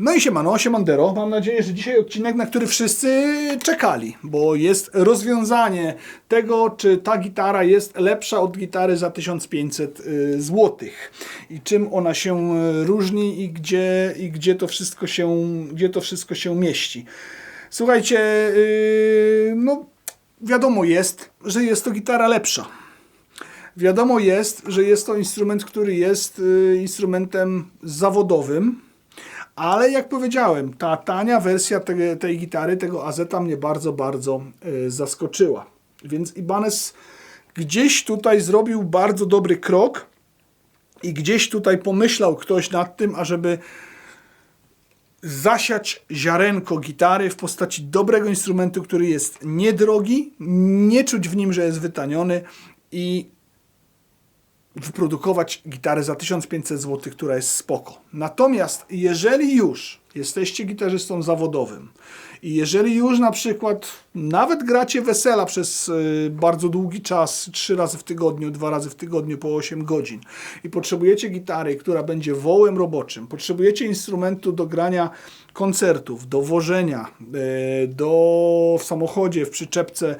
No i siemano, siemandero. Mam nadzieję, że dzisiaj odcinek, na który wszyscy czekali, bo jest rozwiązanie tego, czy ta gitara jest lepsza od gitary za 1500 zł i czym ona się różni i gdzie to wszystko się mieści. Słuchajcie, no wiadomo jest, że jest to gitara lepsza. Wiadomo jest, że jest to instrument, który jest instrumentem zawodowym. Ale jak powiedziałem, ta tania wersja tej gitary, tego AZ-a mnie bardzo zaskoczyła. Więc Ibanez gdzieś tutaj zrobił bardzo dobry krok i gdzieś tutaj pomyślał ktoś nad tym, ażeby zasiać ziarenko gitary w postaci dobrego instrumentu, który jest niedrogi, nie czuć w nim, że jest wytaniony i wyprodukować gitarę za 1500 zł, która jest spoko. Natomiast jeżeli już jesteście gitarzystą zawodowym i jeżeli już na przykład nawet gracie wesela przez bardzo długi czas, 3 razy w tygodniu, 2 razy w tygodniu po 8 godzin i potrzebujecie gitary, która będzie wołem roboczym, potrzebujecie instrumentu do grania koncertów, do wożenia, w samochodzie, w przyczepce,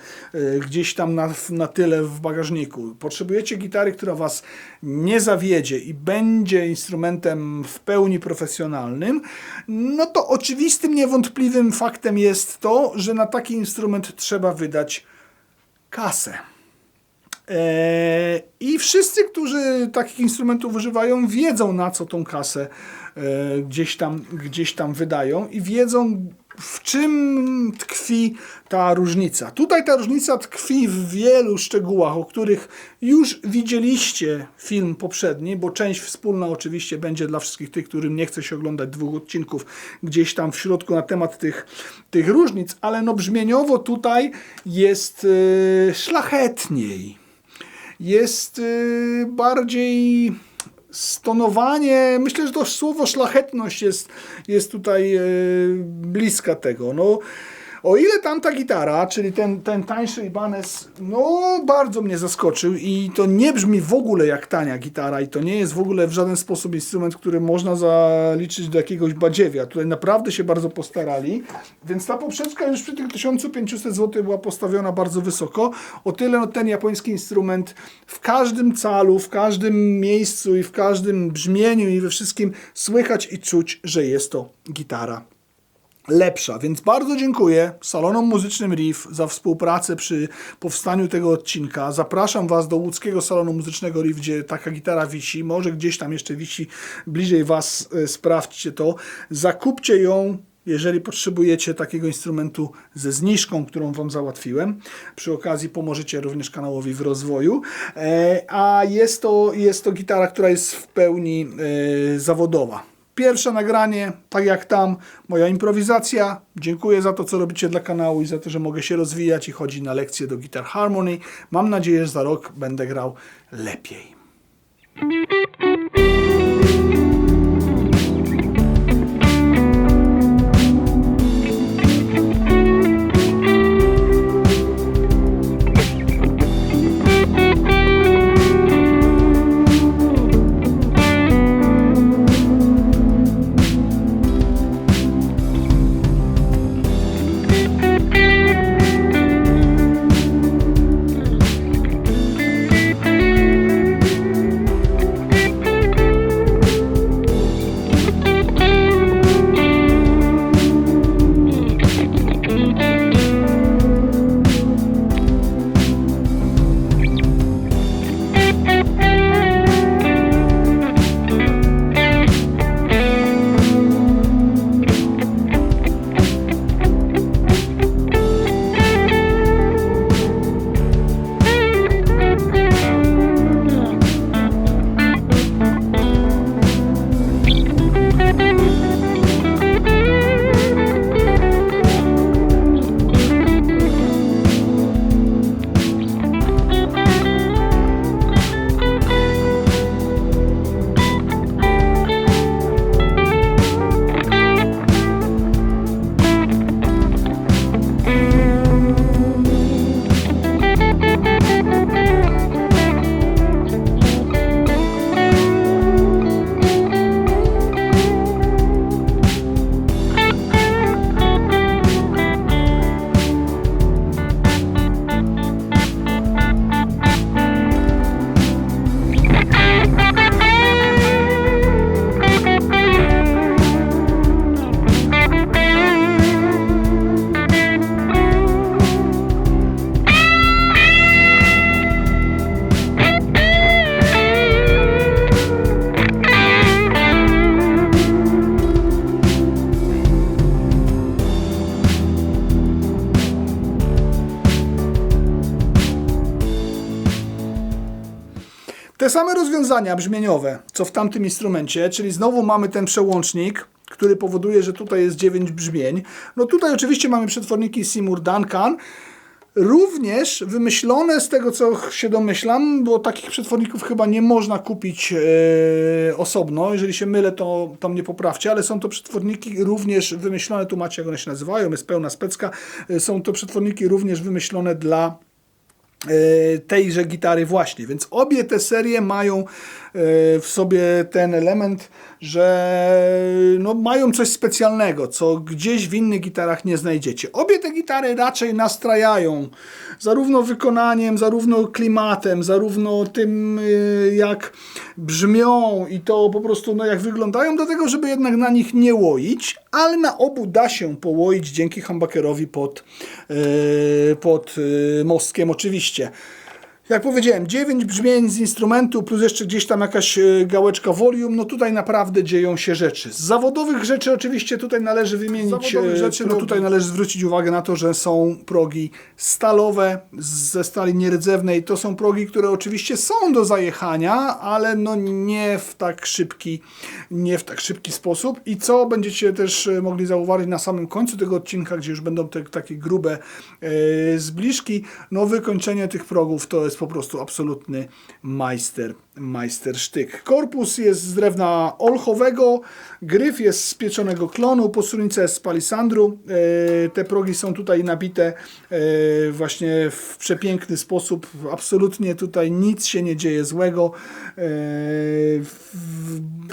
gdzieś tam na tyle w bagażniku. Potrzebujecie gitary, która Was nie zawiedzie i będzie instrumentem w pełni profesjonalnym, no to oczywistym, niewątpliwym faktem jest to, że na taki instrument trzeba wydać kasę. I wszyscy, którzy takich instrumentów używają, wiedzą, na co tą kasę gdzieś tam wydają i wiedzą, w czym tkwi ta różnica. Tutaj ta różnica tkwi w wielu szczegółach, o których już widzieliście film poprzedni, bo część wspólna oczywiście będzie dla wszystkich tych, którym nie chce się oglądać 2 odcinków gdzieś tam w środku na temat tych różnic, ale no brzmieniowo tutaj jest szlachetniej. Jest bardziej stonowanie, myślę, że to słowo szlachetność jest tutaj bliska tego. No, o ile tamta gitara, czyli ten tańszy Ibanez, no bardzo mnie zaskoczył i to nie brzmi w ogóle jak tania gitara i to nie jest w ogóle w żaden sposób instrument, który można zaliczyć do jakiegoś badziewia. Tutaj naprawdę się bardzo postarali, więc ta poprzeczka już przy tych 1500 zł była postawiona bardzo wysoko. O tyle no, ten japoński instrument w każdym calu, w każdym miejscu i w każdym brzmieniu i we wszystkim słychać i czuć, że jest to gitara lepsza, więc bardzo dziękuję Salonom Muzycznym Riff za współpracę przy powstaniu tego odcinka. Zapraszam Was do łódzkiego Salonu Muzycznego Riff, gdzie taka gitara wisi, może gdzieś tam jeszcze wisi bliżej Was, sprawdźcie to. Zakupcie ją, jeżeli potrzebujecie takiego instrumentu ze zniżką, którą Wam załatwiłem. Przy okazji pomożecie również kanałowi w rozwoju. A jest to gitara, która jest w pełni zawodowa. Pierwsze nagranie, tak jak tam, moja improwizacja. Dziękuję za to, co robicie dla kanału i za to, że mogę się rozwijać i chodzić na lekcje do Guitar Harmony. Mam nadzieję, że za rok będę grał lepiej. Te same rozwiązania brzmieniowe, co w tamtym instrumencie, czyli znowu mamy ten przełącznik, który powoduje, że tutaj jest 9 brzmień. No tutaj oczywiście mamy przetworniki Seymour Duncan, również wymyślone z tego, co się domyślam, bo takich przetworników chyba nie można kupić osobno. Jeżeli się mylę, to mnie poprawcie, ale są to przetworniki również wymyślone, tu macie jak one się nazywają, jest pełna specka. Są to przetworniki również wymyślone dla tejże gitary właśnie, więc obie te serie mają w sobie ten element, że no, mają coś specjalnego, co gdzieś w innych gitarach nie znajdziecie. Obie te gitary raczej nastrajają zarówno wykonaniem, zarówno klimatem, zarówno tym jak brzmią i to po prostu no, jak wyglądają, do tego, żeby jednak na nich nie łoić, ale na obu da się połoić dzięki humbuckerowi pod mostkiem oczywiście. Jak powiedziałem, 9 brzmień z instrumentu, plus jeszcze gdzieś tam jakaś gałeczka volume, no tutaj naprawdę dzieją się rzeczy. Z zawodowych rzeczy oczywiście tutaj należy wymienić, no tutaj należy zwrócić uwagę na to, że są progi stalowe ze stali nierdzewnej. To są progi, które oczywiście są do zajechania, ale no nie w tak szybki sposób. I co będziecie też mogli zauważyć na samym końcu tego odcinka, gdzie już będą te takie grube zbliżki, no wykończenie tych progów to jest po prostu absolutny majstersztyk. Korpus jest z drewna olchowego, gryf jest z pieczonego klonu, posunica jest z palisandru. Te progi są tutaj nabite właśnie w przepiękny sposób. Absolutnie tutaj nic się nie dzieje złego.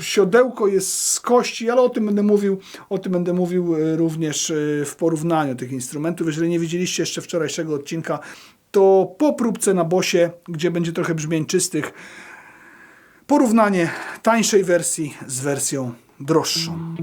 Siodełko jest z kości, ale o tym będę mówił również w porównaniu tych instrumentów. Jeżeli nie widzieliście jeszcze wczorajszego odcinka, to po próbce na Bossie, gdzie będzie trochę brzmień czystych, porównanie tańszej wersji z wersją droższą.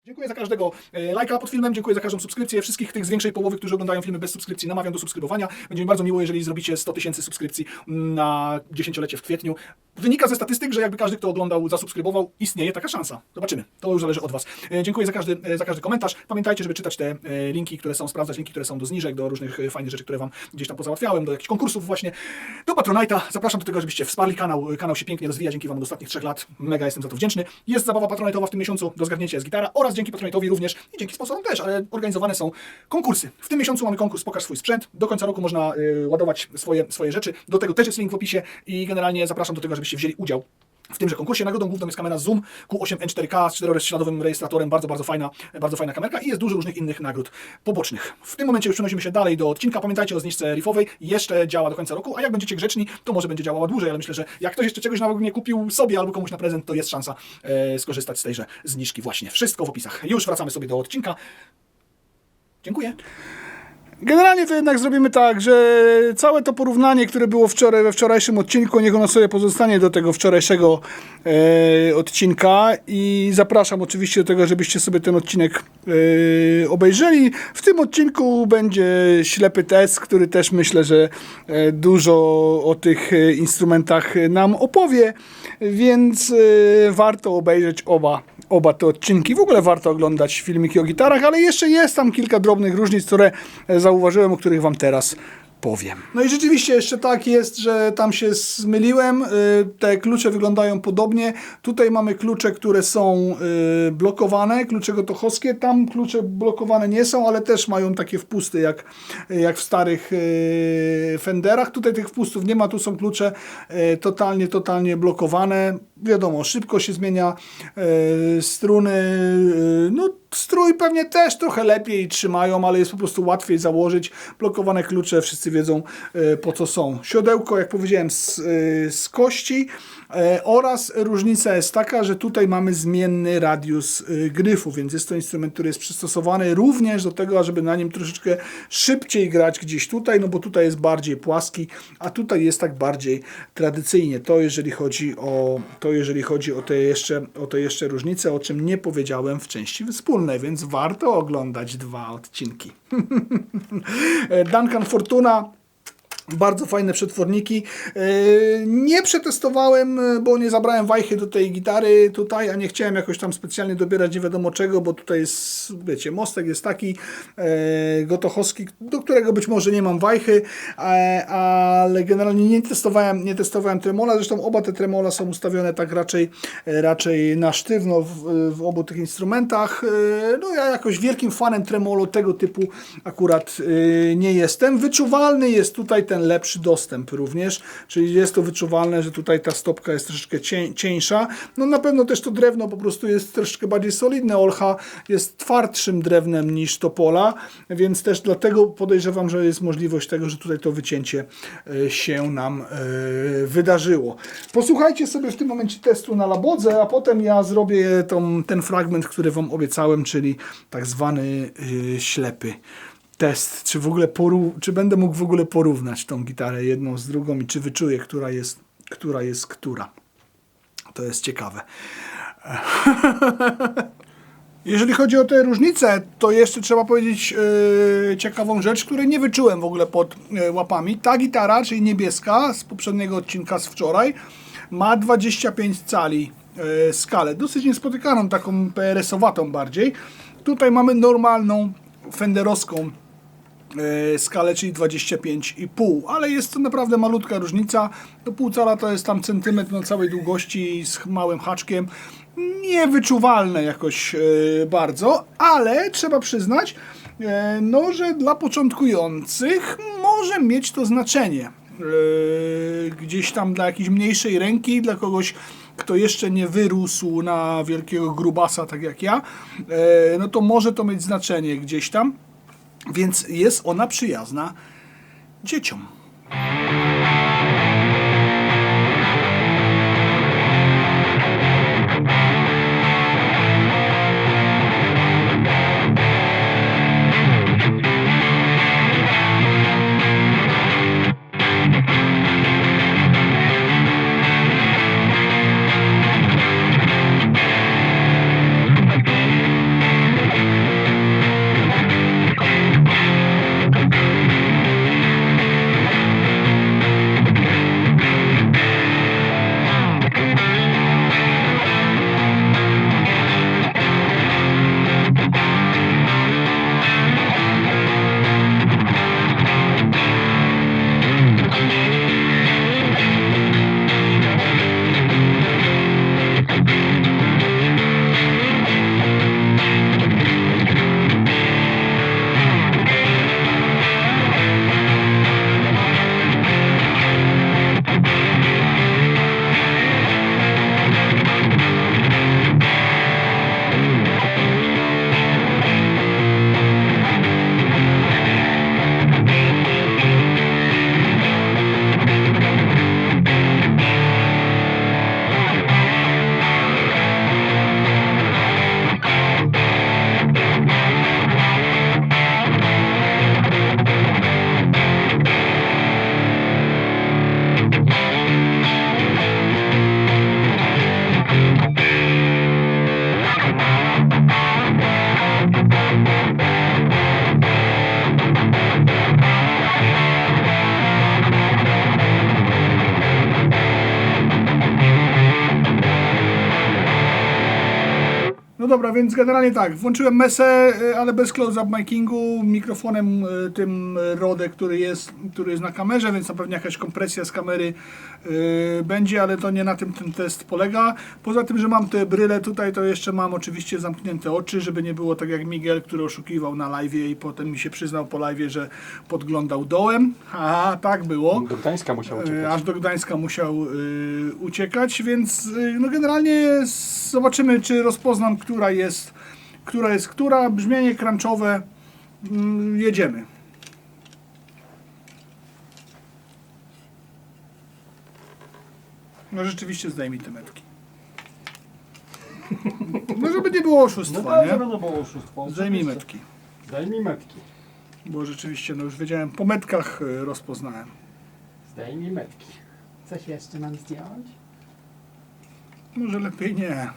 Dziękuję za każdego lajka pod filmem, dziękuję za każdą subskrypcję. Wszystkich tych z większej połowy, którzy oglądają filmy bez subskrypcji, namawiam do subskrybowania. Będzie mi bardzo miło, jeżeli zrobicie 100 000 subskrypcji na 10-lecie w kwietniu. Wynika ze statystyk, że jakby każdy, kto oglądał, zasubskrybował, istnieje taka szansa. Zobaczymy. To już zależy od Was. Dziękuję za każdy komentarz. Pamiętajcie, żeby czytać te linki, które są, sprawdzać linki, które są do zniżek, do różnych fajnych rzeczy, które Wam gdzieś tam pozałatwiałem, do jakichś konkursów właśnie, do Patronite'a. Zapraszam do tego, żebyście wsparli kanał. Kanał się pięknie rozwija dzięki Wam od ostatnich 3 lat. Mega jestem za to wdzięczny. Jest zabawa Patronite'owa w tym miesiącu, do zgarnięcia jest gitara oraz dzięki Patronite'owi również i dzięki sponsorom też, ale organizowane są konkursy. W tym miesiącu mamy konkurs Pokaż swój sprzęt. Do końca roku można ładować swoje rzeczy. Do tego też jest link w opisie i generalnie zapraszam do tego, żebyście wzięli udział w tymże konkursie. Nagrodą główną jest kamera Zoom Q8N4K z 4-śladowym rejestratorem. Bardzo fajna kamerka i jest dużo różnych innych nagród pobocznych. W tym momencie już przenosimy się dalej do odcinka. Pamiętajcie o zniżce riffowej. Jeszcze działa do końca roku, a jak będziecie grzeczni, to może będzie działała dłużej, ale myślę, że jak ktoś jeszcze czegoś nawet nie kupił sobie albo komuś na prezent, to jest szansa skorzystać z tejże zniżki właśnie. Wszystko w opisach. Już wracamy sobie do odcinka. Dziękuję. Generalnie to jednak zrobimy tak, że całe to porównanie, które było wczoraj we wczorajszym odcinku, niech ono sobie pozostanie do tego wczorajszego odcinka i zapraszam oczywiście do tego, żebyście sobie ten odcinek obejrzeli. W tym odcinku będzie ślepy test, który też myślę, że dużo o tych instrumentach nam opowie, więc warto obejrzeć oba te odcinki. W ogóle warto oglądać filmiki o gitarach, ale jeszcze jest tam kilka drobnych różnic, które zauważyłem, o których wam teraz powiem. No i rzeczywiście jeszcze tak jest, że tam się zmyliłem. Te klucze wyglądają podobnie. Tutaj mamy klucze, które są blokowane, klucze gotochowskie. Tam klucze blokowane nie są, ale też mają takie wpusty jak w starych Fenderach. Tutaj tych wpustów nie ma, tu są klucze totalnie blokowane. Wiadomo, szybko się zmienia struny. No, strój pewnie też trochę lepiej trzymają, ale jest po prostu łatwiej założyć. Blokowane klucze, wszyscy wiedzą po co są. Siodełko, jak powiedziałem, z kości oraz różnica jest taka, że tutaj mamy zmienny radius gryfu, więc jest to instrument, który jest przystosowany również do tego, żeby na nim troszeczkę szybciej grać gdzieś tutaj, no bo tutaj jest bardziej płaski, a tutaj jest tak bardziej tradycyjnie. To jeżeli chodzi o te jeszcze różnice, o czym nie powiedziałem w części wspólnej, więc warto oglądać 2 odcinki. Duncan Fortuna. Bardzo fajne przetworniki. Nie przetestowałem, bo nie zabrałem wajchy do tej gitary tutaj, a nie chciałem jakoś tam specjalnie dobierać nie wiadomo czego, bo tutaj jest, wiecie, mostek jest taki gotochowski, do którego być może nie mam wajchy, ale generalnie nie testowałem tremola. Zresztą oba te tremola są ustawione tak raczej na sztywno w obu tych instrumentach. No ja jakoś wielkim fanem tremolo tego typu akurat nie jestem. Wyczuwalny jest tutaj ten lepszy dostęp również, czyli jest to wyczuwalne, że tutaj ta stopka jest troszeczkę cieńsza. No na pewno też to drewno po prostu jest troszeczkę bardziej solidne. Olcha jest twardszym drewnem niż Topola, więc też dlatego podejrzewam, że jest możliwość tego, że tutaj to wycięcie się nam wydarzyło. Posłuchajcie sobie w tym momencie testu na Labodze, a potem ja zrobię ten fragment, który wam obiecałem, czyli tak zwany ślepy test, czy będę mógł w ogóle porównać tą gitarę jedną z drugą i czy wyczuję, która jest która. To jest ciekawe. Jeżeli chodzi o te różnice, to jeszcze trzeba powiedzieć ciekawą rzecz, której nie wyczułem w ogóle pod łapami. Ta gitara, czyli niebieska z poprzedniego odcinka z wczoraj, ma 25 cali skalę. Dosyć niespotykaną, taką PRS-owatą bardziej. Tutaj mamy normalną fenderowską skalę, czyli 25,5, ale jest to naprawdę malutka różnica. Do pół cala to jest tam centymetr na całej długości z małym haczkiem. Niewyczuwalne jakoś bardzo, ale trzeba przyznać, no, że dla początkujących może mieć to znaczenie. Gdzieś tam dla jakiejś mniejszej ręki, dla kogoś, kto jeszcze nie wyrósł na wielkiego grubasa, tak jak ja, no to może to mieć znaczenie gdzieś tam. Więc jest ona przyjazna dzieciom. No dobra, więc generalnie tak, włączyłem mesę, ale bez close-up micingu, mikrofonem tym Rode, który jest na kamerze, więc na pewno jakaś kompresja z kamery będzie, ale to nie na tym ten test polega. Poza tym, że mam te bryle tutaj, to jeszcze mam oczywiście zamknięte oczy, żeby nie było tak jak Miguel, który oszukiwał na live'ie i potem mi się przyznał po live'ie, że podglądał dołem. A tak było. Do Gdańska musiał uciekać. Aż do Gdańska musiał uciekać, więc no generalnie zobaczymy, czy rozpoznam, która jest która. Brzmienie crunchowe, jedziemy. No rzeczywiście zdejmij te metki. No żeby nie było oszustwa, No tak, nie? żeby nie było oszustwo. Zdejmij metki. Zdejmij metki. Bo rzeczywiście, no już wiedziałem, po metkach rozpoznałem. Zdejmij metki. Coś jeszcze mam zdjąć? Może lepiej nie.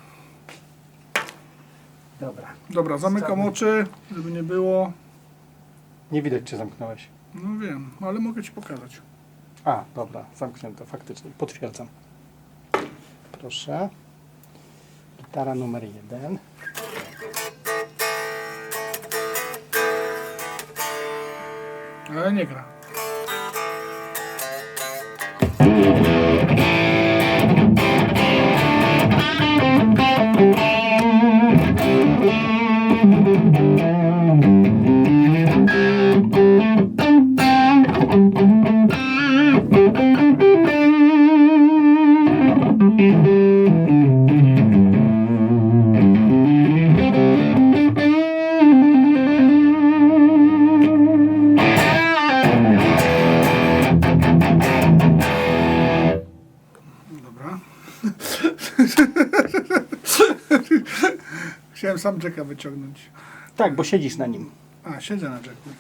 Dobra. Dobra, zamykam oczy, żeby nie było. Nie widać, czy zamknąłeś. No wiem, ale mogę ci pokazać. A, dobra, zamknięto, faktycznie. Potwierdzam. Proszę. Gitara numer 1. Ale nie gra. Dobra. Chciałem sam jacka wyciągnąć. Tak, bo siedzisz na nim. A, siedzę na jacku.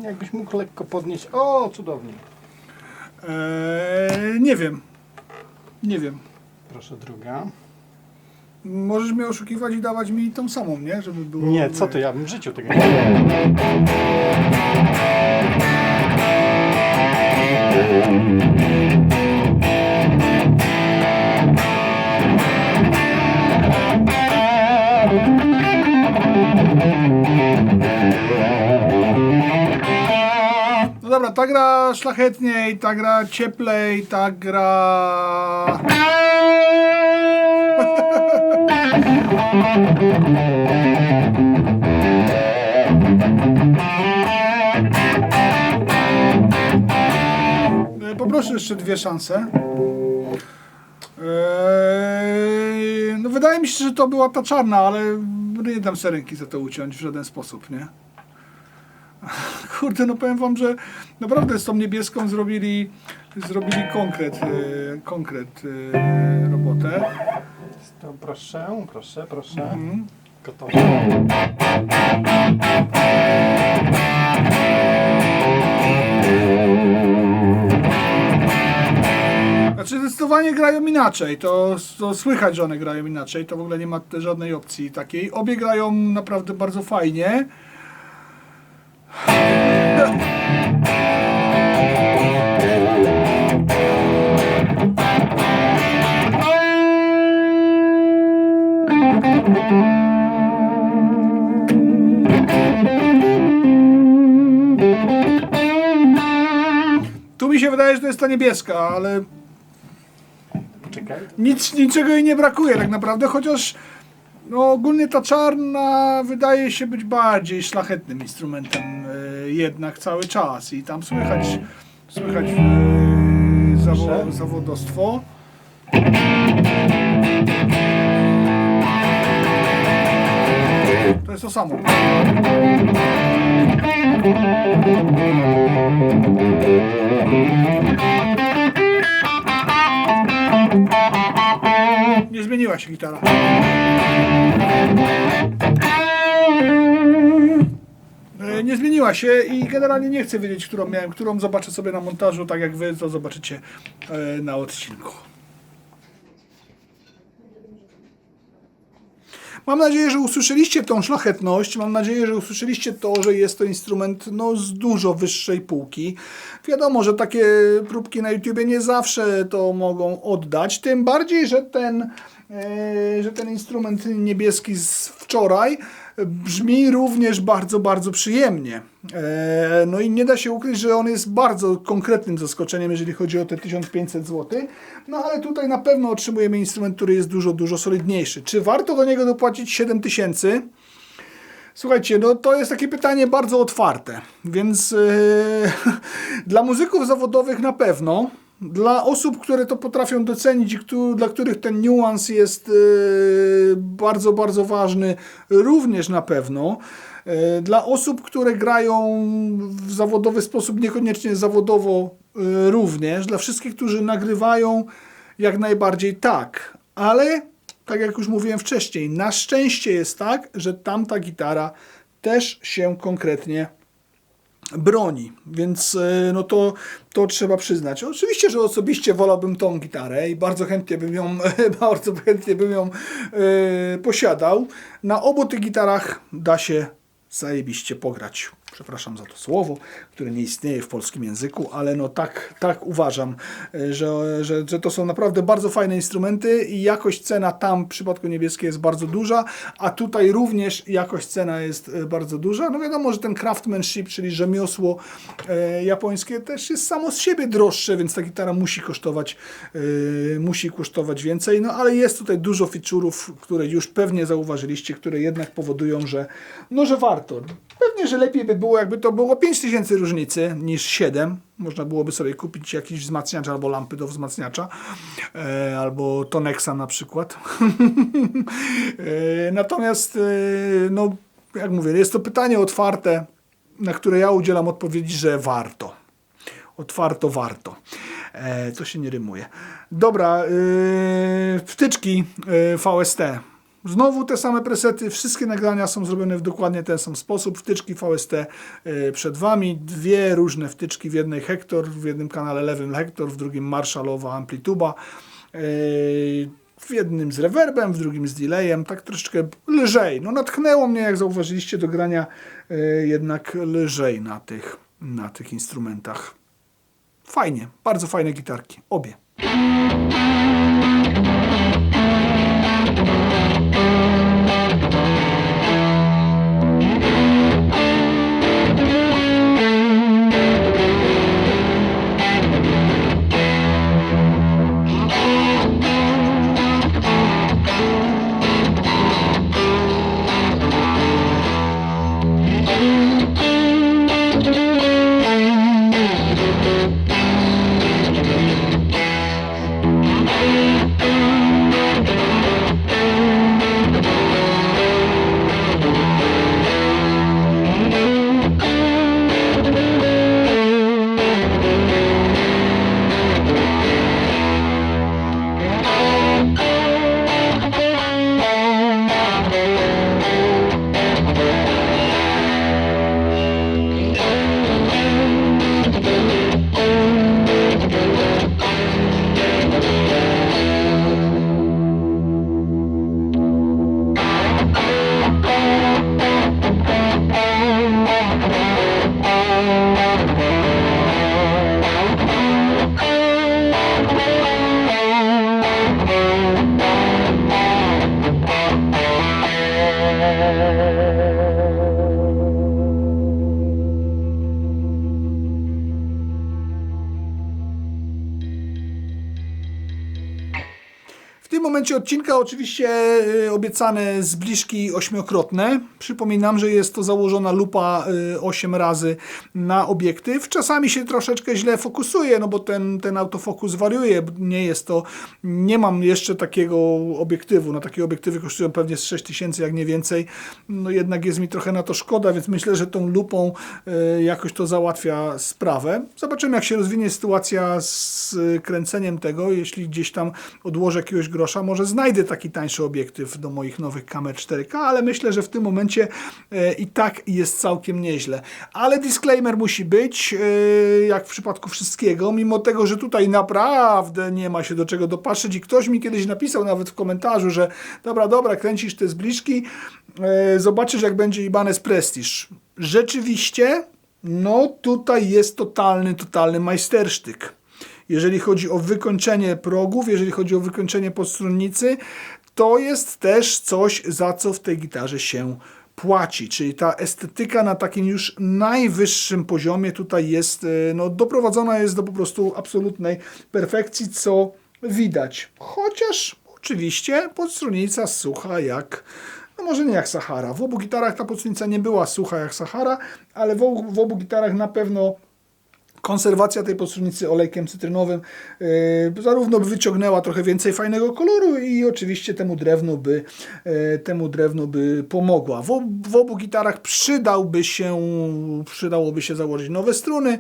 Jakbyś mógł lekko podnieść. O, cudownie. Nie wiem. Nie wiem. Proszę, druga. Możesz mnie oszukiwać i dawać mi tą samą, nie? Żeby było... Nie, co ty, ja bym w życiu tego nie. No dobra, ta gra szlachetniej, ta gra cieplej, ta gra... Poproszę jeszcze 2 szanse. No wydaje mi się, że to była ta czarna, ale nie dam sobie ręki za to uciąć w żaden sposób, nie? Kurde, no powiem wam, że naprawdę z tą niebieską zrobili konkret robotę. To proszę, proszę, proszę. Mhm. Gotowe. Znaczy zdecydowanie grają inaczej, to słychać, że one grają inaczej, to w ogóle nie ma żadnej opcji takiej. Obie grają naprawdę bardzo fajnie. Tu mi się wydaje, że to jest ta niebieska, ale Poczekaj. niczego jej nie brakuje tak naprawdę, chociaż no, ogólnie ta czarna wydaje się być bardziej szlachetnym instrumentem jednak cały czas i tam słychać zawodostwo. To jest to samo. Nie zmieniła się gitara. Nie zmieniła się i generalnie nie chcę wiedzieć, którą miałem, którą zobaczę sobie na montażu, tak jak wy to zobaczycie na odcinku. Mam nadzieję, że usłyszeliście tą szlachetność, mam nadzieję, że usłyszeliście to, że jest to instrument no, z dużo wyższej półki. Wiadomo, że takie próbki na YouTubie nie zawsze to mogą oddać, tym bardziej, że ten instrument niebieski z wczoraj brzmi również bardzo, bardzo przyjemnie. No i nie da się ukryć, że on jest bardzo konkretnym zaskoczeniem, jeżeli chodzi o te 1500 zł. No ale tutaj na pewno otrzymujemy instrument, który jest dużo, dużo solidniejszy. Czy warto do niego dopłacić 7000? Słuchajcie, no to jest takie pytanie bardzo otwarte, więc dla muzyków zawodowych na pewno. Dla osób, które to potrafią docenić i dla których ten niuans jest bardzo, bardzo ważny, również na pewno. Dla osób, które grają w zawodowy sposób, niekoniecznie zawodowo również. Dla wszystkich, którzy nagrywają, jak najbardziej tak. Ale, tak jak już mówiłem wcześniej, na szczęście jest tak, że tamta gitara też się konkretnie broni, więc no to trzeba przyznać. Oczywiście, że osobiście wolałbym tą gitarę i bardzo chętnie bym ją posiadał. Na obu tych gitarach da się zajebiście pograć. Przepraszam za to słowo, które nie istnieje w polskim języku, ale no tak uważam, że to są naprawdę bardzo fajne instrumenty i jakość cena tam w przypadku niebieskiej jest bardzo duża, a tutaj również jakość cena jest bardzo duża. No wiadomo, że ten craftsmanship, czyli rzemiosło japońskie też jest samo z siebie droższe, więc ta gitara musi kosztować więcej, no ale jest tutaj dużo feature'ów, które już pewnie zauważyliście, które jednak powodują, że warto. Pewnie, że lepiej by było, jakby to było 5000 różnicy niż 7. Można byłoby sobie kupić jakiś wzmacniacz albo lampy do wzmacniacza, albo Tonexa na przykład. Natomiast, no, jak mówię, jest to pytanie otwarte, na które ja udzielam odpowiedzi, że warto. Otwarto warto. To się nie rymuje. Dobra, wtyczki VST. Znowu te same presety, wszystkie nagrania są zrobione w dokładnie ten sam sposób. Wtyczki VST przed Wami, dwie różne wtyczki, w jednej Hector, w jednym kanale lewym Hector, w drugim Marshallowa Amplituba, w jednym z reverbem, w drugim z delayem, tak troszeczkę lżej. No natchnęło mnie, jak zauważyliście, do grania jednak lżej na tych instrumentach. Fajnie, bardzo fajne gitarki, obie. W tym momencie odcinka oczywiście obiecane zbliżki ośmiokrotne. Przypominam, że jest to założona lupa 8 razy na obiektyw. Czasami się troszeczkę źle fokusuje, no bo ten autofokus wariuje. Nie mam jeszcze takiego obiektywu. No takie obiektywy kosztują pewnie z 6000, jak nie więcej. No jednak jest mi trochę na to szkoda, więc myślę, że tą lupą jakoś to załatwia sprawę. Zobaczymy, jak się rozwinie sytuacja z kręceniem tego. Jeśli gdzieś tam odłożę jakiegoś grosza, może może znajdę taki tańszy obiektyw do moich nowych kamer 4K, ale myślę, że w tym momencie i tak jest całkiem nieźle. Ale disclaimer musi być, jak w przypadku wszystkiego, mimo tego, że tutaj naprawdę nie ma się do czego dopatrzyć i ktoś mi kiedyś napisał nawet w komentarzu, że dobra, kręcisz te zbliżki, zobaczysz jak będzie Ibanez Prestige. Rzeczywiście, no tutaj jest totalny majstersztyk. Jeżeli chodzi o wykończenie progów, jeżeli chodzi o wykończenie podstronnicy, to jest też coś, za co w tej gitarze się płaci. Czyli ta estetyka na takim już najwyższym poziomie tutaj jest, no, doprowadzona jest do po prostu absolutnej perfekcji, co widać. Chociaż oczywiście podstronnica sucha jak, no może nie jak Sahara. W obu gitarach ta podstronnica nie była sucha jak Sahara, ale w obu gitarach na pewno konserwacja tej podstronnicy olejkiem cytrynowym zarówno by wyciągnęła trochę więcej fajnego koloru i oczywiście temu drewnu by pomogła. W obu gitarach przydałoby się założyć nowe struny,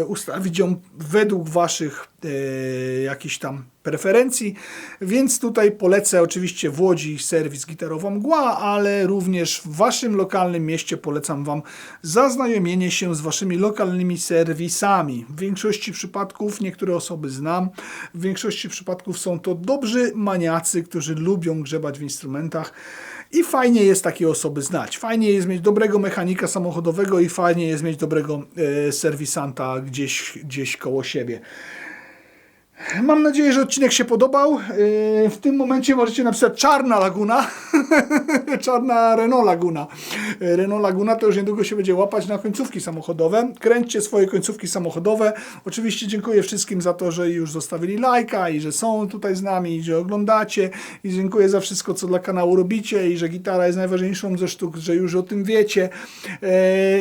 ustawić ją według waszych jakichś tam preferencji, więc tutaj polecę oczywiście w Łodzi serwis Gitarowa Mgła, ale również w waszym lokalnym mieście polecam wam zaznajomienie się z waszymi lokalnymi serwisami. W większości przypadków, niektóre osoby znam, w większości przypadków są to dobrzy maniacy, którzy lubią grzebać w instrumentach i fajnie jest takie osoby znać. Fajnie jest mieć dobrego mechanika samochodowego i fajnie jest mieć dobrego serwisanta gdzieś koło siebie. Mam nadzieję, że odcinek się podobał. W tym momencie możecie napisać czarna laguna. Czarna Renault Laguna. Renault Laguna to już niedługo się będzie łapać na końcówki samochodowe. Kręćcie swoje końcówki samochodowe. Oczywiście dziękuję wszystkim za to, że już zostawili lajka i że są tutaj z nami, i że oglądacie. I dziękuję za wszystko, co dla kanału robicie i że gitara jest najważniejszą ze sztuk, że już o tym wiecie.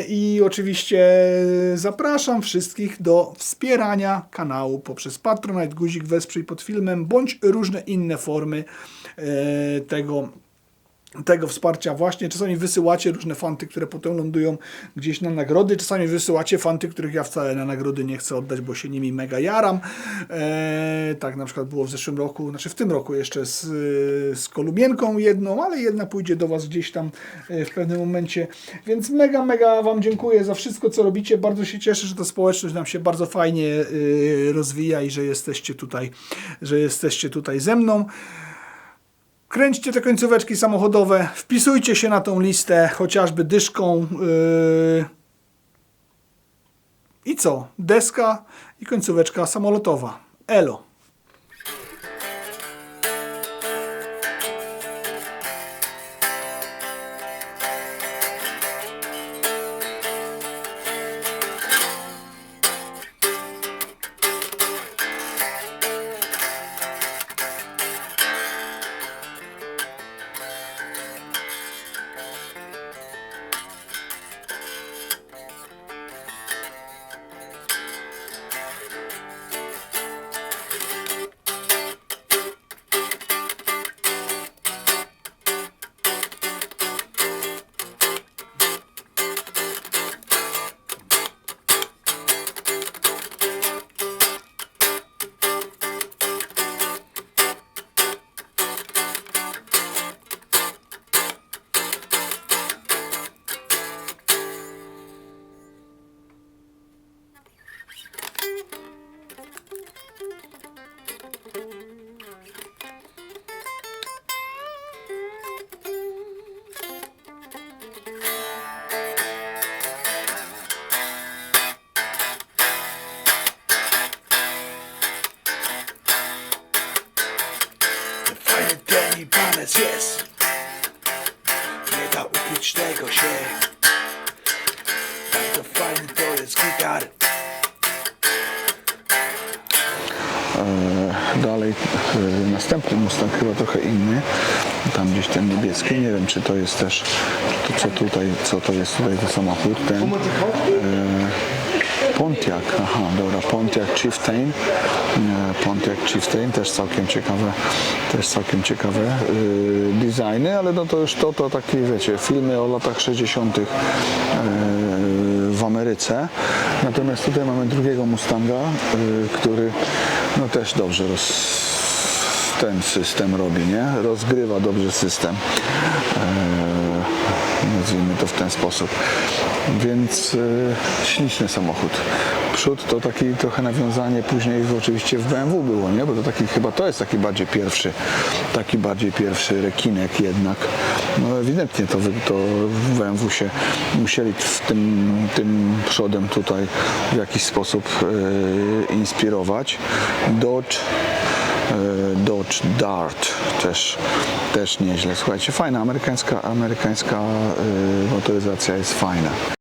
I oczywiście zapraszam wszystkich do wspierania kanału poprzez Patronite, guzik wesprzyj pod filmem, bądź różne inne formy tego wsparcia właśnie. Czasami wysyłacie różne fanty, które potem lądują gdzieś na nagrody. Czasami wysyłacie fanty, których ja wcale na nagrody nie chcę oddać, bo się nimi mega jaram. Tak na przykład było w zeszłym roku, znaczy w tym roku jeszcze z Kolubienką jedną, ale jedna pójdzie do was gdzieś tam w pewnym momencie. Więc mega wam dziękuję za wszystko, co robicie. Bardzo się cieszę, że ta społeczność nam się bardzo fajnie rozwija i że jesteście tutaj ze mną. Kręćcie te końcóweczki samochodowe, wpisujcie się na tą listę, chociażby dyszką. I co? Deska i końcóweczka samolotowa. Elo. Ibanez jest, nie da ukryć tego się. Bardzo fajny to jest gitar. Dalej następny Mustang, chyba trochę inny, tam gdzieś ten niebieski, nie wiem czy to jest też, co to jest tutaj za samochód, ten Pontiac, Pontiac Chieftain, też całkiem ciekawe designy, ale no to już to takie, wiecie, filmy o latach 60. W Ameryce. Natomiast tutaj mamy drugiego Mustanga, który no też dobrze ten system robi, nie? Rozgrywa dobrze system. Nazwijmy to w ten sposób. Więc śliczny samochód. Przód to taki trochę nawiązanie później oczywiście w BMW było, nie? Bo to taki chyba to jest taki bardziej pierwszy rekinek jednak. No ewidentnie to w BMW się musieli tym przodem tutaj w jakiś sposób inspirować. Dodge Dart też nieźle. Słuchajcie, fajna amerykańska motoryzacja jest fajna.